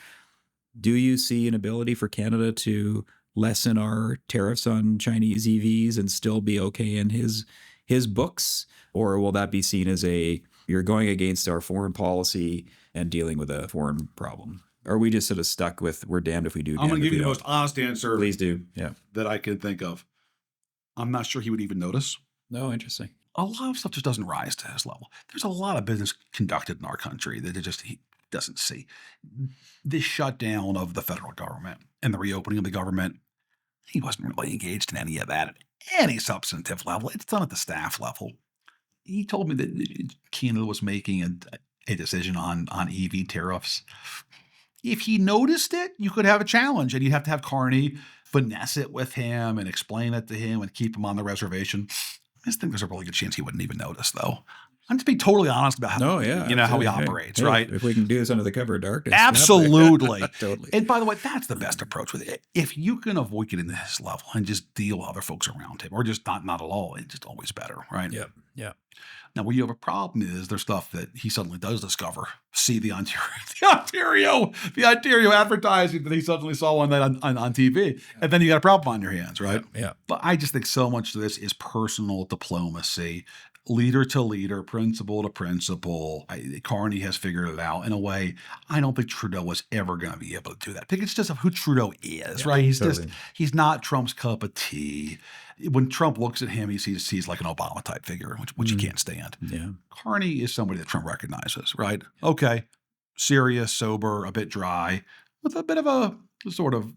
Do you see an ability for Canada to lessen our tariffs on Chinese EVs and still be okay in his books? Or will that be seen as you're going against our foreign policy and dealing with a foreign problem? Or are we just sort of stuck with, we're damned if we do? I'm going to give you the most honest answer. Please do. Yeah. That I can think of. I'm not sure he would even notice. No, interesting. A lot of stuff just doesn't rise to his level. There's a lot of business conducted in our country that he doesn't see. This shutdown of the federal government and the reopening of the government, he wasn't really engaged in any of that at any substantive level. It's done at the staff level. He told me that Canada was making a decision on EV tariffs. If he noticed it, you could have a challenge, and you'd have to have Carney finesse it with him and explain it to him and keep him on the reservation. I just think there's a really good chance he wouldn't even notice, though. I'm just being totally honest about how he operates, right? If we can do this under the cover of darkness. Absolutely. Totally. And by the way, that's the best approach with it. If you can avoid getting to his level and just deal with other folks around him, or just not at all, it's just always better, right? Yeah. Yeah. Now, where you have a problem is there's stuff that he suddenly does discover. See the Ontario advertising that he suddenly saw on TV, and then you got a problem on your hands, right? Yeah. But I just think so much of this is personal diplomacy, leader to leader, principal to principal. Carney has figured it out in a way I don't think Trudeau was ever going to be able to do that. Because it's just of who Trudeau is, right? He's not Trump's cup of tea. When Trump looks at him, he sees like an Obama type figure, which he can't stand. Yeah. Carney is somebody that Trump recognizes, right? Okay, serious, sober, a bit dry, with a bit of a sort of,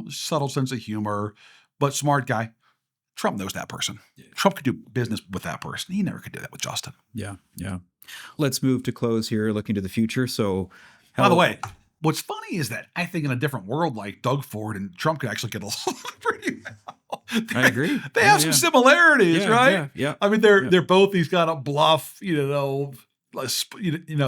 subtle sense of humor, but smart guy. Trump knows that person. Yeah. Trump could do business with that person. He never could do that with Justin. Yeah, yeah. Let's move to close here, looking to the future. So, by the way, what's funny is that I think in a different world, like Doug Ford and Trump could actually get along pretty well. I agree. They have some similarities, right? Yeah. I mean, they're both these kind of bluff,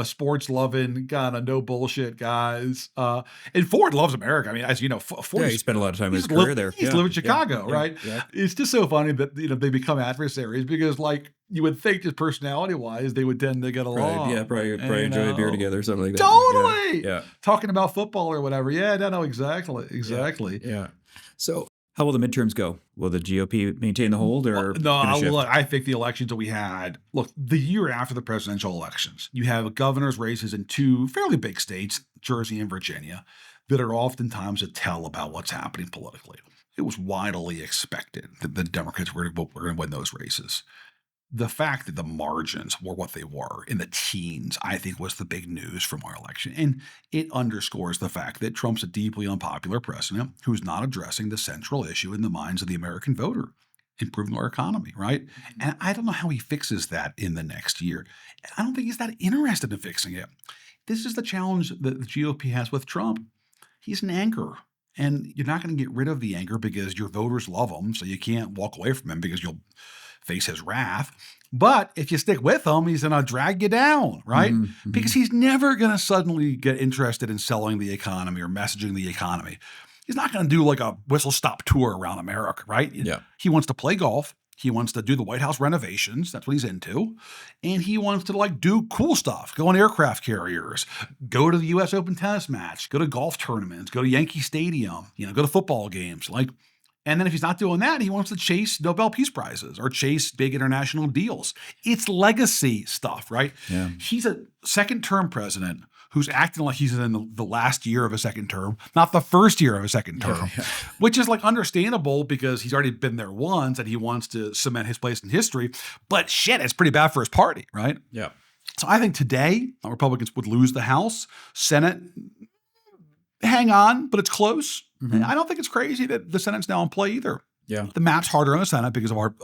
sports loving kind of no bullshit guys. And Ford loves America. I mean, as you know, Ford. He spent a lot of time in his career there. He's lived in Chicago, right? Yeah. It's just so funny that they become adversaries because, like, you would think just personality wise they would tend to get along. Probably enjoy a beer together or something like that. Totally. Yeah. Talking about football or whatever. Yeah, no, exactly. Yeah. So how will the midterms go? Will the GOP maintain the hold or look, I think the elections that we had, the year after the presidential elections, you have governor's races in two fairly big states, Jersey and Virginia, that are oftentimes a tell about what's happening politically. It was widely expected that the Democrats were going to win those races. The fact that the margins were what they were in the teens, I think, was the big news from our election. And it underscores the fact that Trump's a deeply unpopular president who's not addressing the central issue in the minds of the American voter, improving our economy, right? And I don't know how he fixes that in the next year. I don't think he's that interested in fixing it. This is the challenge that the GOP has with Trump. He's an anchor. And you're not going to get rid of the anchor because your voters love him, so you can't walk away from him because you'll face his wrath. But if you stick with him, he's going to drag you down, right? Mm-hmm. Because he's never going to suddenly get interested in selling the economy or messaging the economy. He's not going to do like a whistle-stop tour around America, right? Yeah. He wants to play golf. He wants to do the White House renovations. That's what he's into. And he wants to do cool stuff, go on aircraft carriers, go to the U.S. Open tennis match, go to golf tournaments, go to Yankee Stadium, go to football games. And then if he's not doing that, he wants to chase Nobel Peace Prizes or chase big international deals. It's legacy stuff, right? Yeah. He's a second-term president who's acting like he's in the last year of a second term, not the first year of a second term, which is understandable because he's already been there once and he wants to cement his place in history. But shit, it's pretty bad for his party, right? Yeah. So I think today Republicans would lose the House, Senate, hang on, but it's close. Mm-hmm. I don't think it's crazy that the Senate's now in play either. Yeah. The map's harder on the Senate because of our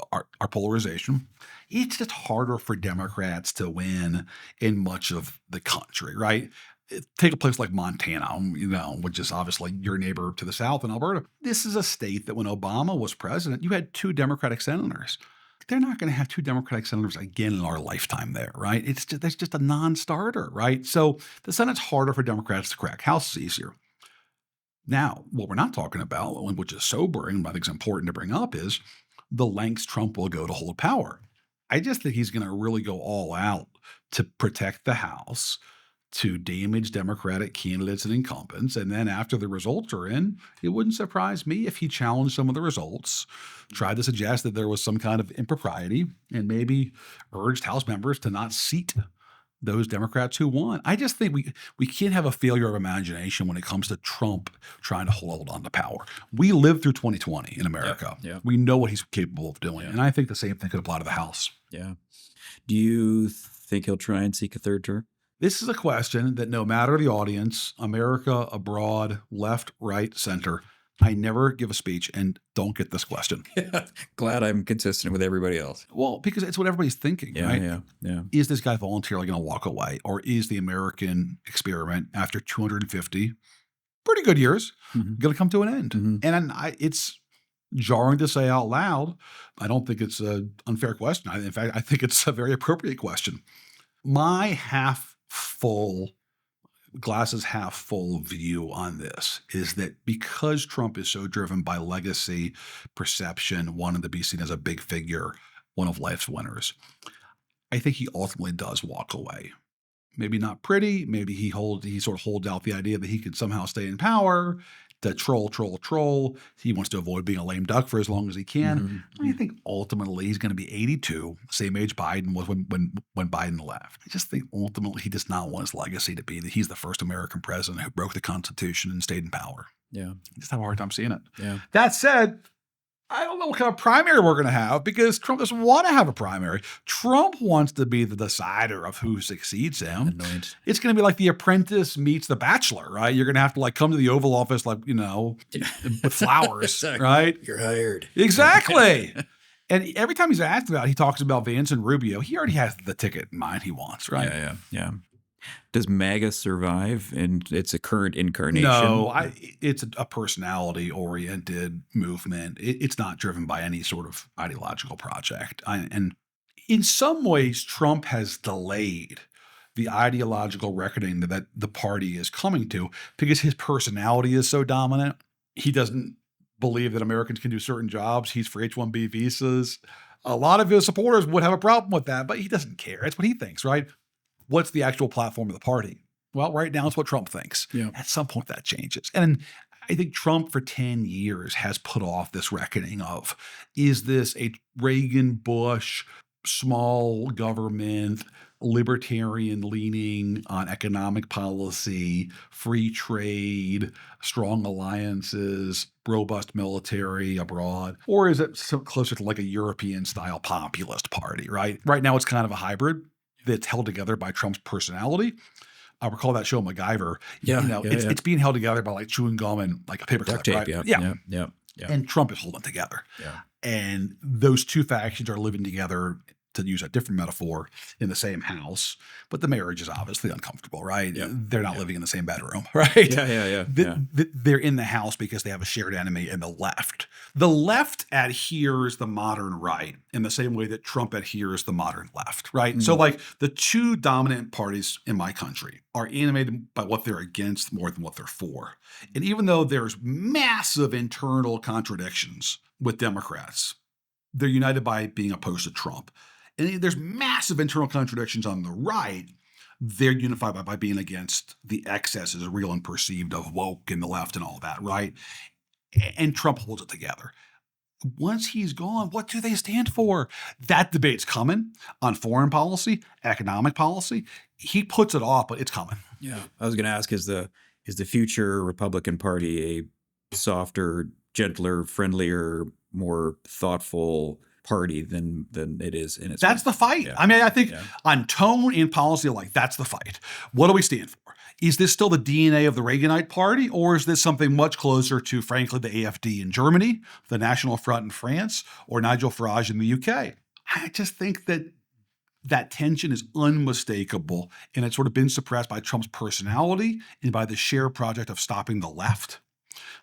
polarization. It's just harder for Democrats to win in much of the country, right? Take a place like Montana, which is obviously your neighbor to the south in Alberta. This is a state that when Obama was president, you had 2 Democratic senators. They're not going to have 2 Democratic senators again in our lifetime there, right? That's just a non-starter, right? So the Senate's harder for Democrats to crack. House is easier. Now, what we're not talking about, which is sobering, but I think it's important to bring up, is the lengths Trump will go to hold power. I just think he's going to really go all out to protect the House, to damage Democratic candidates and incumbents. And then after the results are in, it wouldn't surprise me if he challenged some of the results, tried to suggest that there was some kind of impropriety, and maybe urged House members to not seat those Democrats who won. I just think we can't have a failure of imagination when it comes to Trump trying to hold on to power. We lived through 2020 in America. Yeah. We know what he's capable of doing. And I think the same thing could apply to the House. Yeah. Do you think he'll try and seek a third term? This is a question that no matter the audience, America, abroad, left, right, center, I never give a speech and don't get this question. Glad I'm consistent with everybody else. Well, because it's what everybody's thinking, right? Yeah. Is this guy voluntarily going to walk away? Or is the American experiment after 250 pretty good years going to come to an end? Mm-hmm. And it's jarring to say out loud. I don't think it's an unfair question. In fact, I think it's a very appropriate question. My glasses half full view on this is that because Trump is so driven by legacy, perception, wanting to be seen as a big figure, one of life's winners, I think he ultimately does walk away. Maybe not pretty. Maybe he sort of holds out the idea that he could somehow stay in power, to troll. He wants to avoid being a lame duck for as long as he can. Mm-hmm. I think ultimately he's going to be 82, same age Biden was when Biden left. I just think ultimately he does not want his legacy to be that he's the first American president who broke the Constitution and stayed in power. Yeah. I just have a hard time seeing it. Yeah. That said, I don't know what kind of primary we're going to have because Trump doesn't want to have a primary. Trump wants to be the decider of who succeeds him. Annoyed. It's going to be like The Apprentice meets The Bachelor, right? You're going to have to come to the Oval Office with flowers, Exactly. Right? You're hired. Exactly. And every time he's asked about it, he talks about Vance and Rubio. He already has the ticket in mind he wants, right? Yeah. Does MAGA survive in its current incarnation? No, it's a personality-oriented movement. It's not driven by any sort of ideological project. And in some ways, Trump has delayed the ideological reckoning that the party is coming to because his personality is so dominant. He doesn't believe that Americans can do certain jobs. He's for H-1B visas. A lot of his supporters would have a problem with that, but he doesn't care. It's what he thinks, right? What's the actual platform of the party? Well, right now it's what Trump thinks. Yeah. At some point that changes. And I think Trump for 10 years has put off this reckoning of, is this a Reagan-Bush small government, libertarian leaning on economic policy, free trade, strong alliances, robust military abroad? Or is it closer to like a European style populist party, right? Right now it's kind of a hybrid that's held together by Trump's personality. I recall that show MacGyver. It's being held together by like chewing gum and like a paper duct clip, tape, right? Yeah. And Trump is holding together. Yeah. And those two factions are living together, to use a different metaphor, in the same house. But the marriage is obviously uncomfortable, right? Yeah. They're not living in the same bedroom, right? Yeah. They're in the house because they have a shared enemy in the left. The left adheres the modern right in the same way that Trump adheres the modern left, right? So like the two dominant parties in my country are animated by what they're against more than what they're for. And even though there's massive internal contradictions with Democrats, they're united by being opposed to Trump. And there's massive internal contradictions on the right. They're unified by being against the excesses, real and perceived, of woke and the left and all that, right? And Trump holds it together. Once he's gone, what do they stand for? That debate's coming on foreign policy, economic policy. He puts it off, but it's coming. Yeah. I was going to ask, is the future Republican Party a softer, gentler, friendlier, more thoughtful party than it is in its That's the fight. Yeah. I mean, I think on tone and policy alike, that's the fight. What do we stand for? Is this still the DNA of the Reaganite Party, or is this something much closer to, frankly, the AFD in Germany, the National Front in France, or Nigel Farage in the UK? I just think that tension is unmistakable, and it's sort of been suppressed by Trump's personality and by the shared project of stopping the left.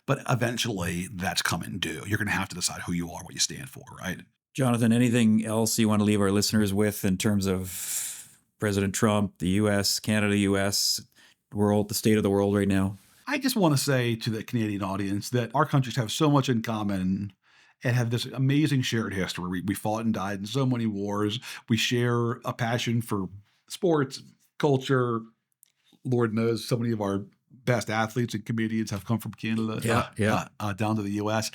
But eventually, that's coming due. You're going to have to decide who you are, what you stand for, right? Jonathan, anything else you want to leave our listeners with in terms of President Trump, the U.S., Canada, U.S., world, the state of the world right now? I just want to say to the Canadian audience that our countries have so much in common and have this amazing shared history. We fought and died in so many wars. We share a passion for sports, culture. Lord knows so many of our best athletes and comedians have come from Canada down to the U.S.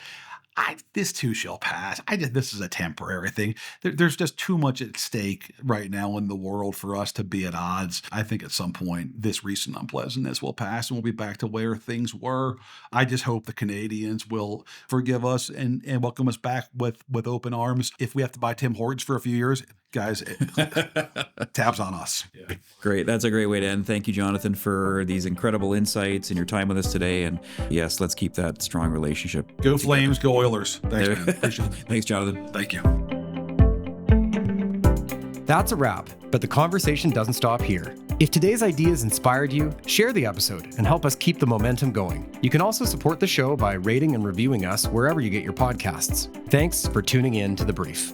This too shall pass. This is a temporary thing. There's just too much at stake right now in the world for us to be at odds. I think at some point this recent unpleasantness will pass and we'll be back to where things were. I just hope the Canadians will forgive us and welcome us back with open arms. If we have to buy Tim Hortons for a few years, guys, tabs on us. Yeah. Great. That's a great way to end. Thank you, Jonathan, for these incredible insights and your time with us today. And yes, let's keep that strong relationship. Go Flames, go Oilers. Thanks, man. Appreciate it. Thanks, Jonathan. Thank you. That's a wrap, but the conversation doesn't stop here. If today's ideas inspired you, share the episode and help us keep the momentum going. You can also support the show by rating and reviewing us wherever you get your podcasts. Thanks for tuning in to The Brief.